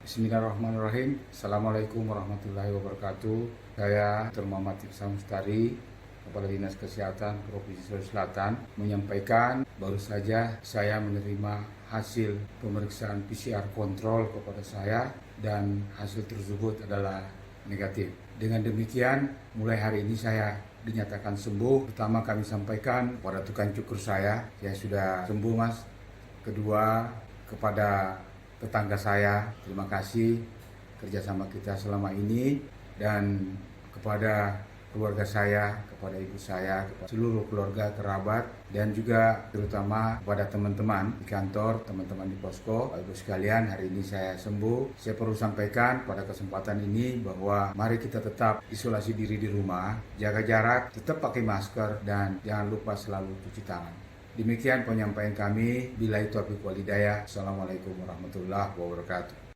Bismillahirrahmanirrahim. Assalamualaikum warahmatullahi wabarakatuh. Saya Dr. Muhammad Ihsan Mustari, Kepala Dinas Kesehatan Provinsi Sulawesi Selatan, menyampaikan baru saja saya menerima hasil pemeriksaan PCR kontrol kepada saya dan hasil tersebut adalah negatif. Dengan demikian, mulai hari ini saya dinyatakan sembuh. Pertama, kami sampaikan kepada tukang cukur saya sudah sembuh, Mas. Kedua, kepada tetangga saya, terima kasih kerjasama kita selama ini, dan kepada keluarga saya, kepada ibu saya, kepada seluruh keluarga, kerabat, dan juga terutama kepada teman-teman di kantor, teman-teman di posko. Bapak Ibu sekalian, hari ini saya sembuh. Saya perlu sampaikan pada kesempatan ini bahwa mari kita tetap isolasi diri di rumah, jaga jarak, tetap pakai masker, dan jangan lupa selalu cuci tangan. Demikian penyampaian kami. Billahi taufiq wal hidayah. Assalamualaikum warahmatullahi wabarakatuh.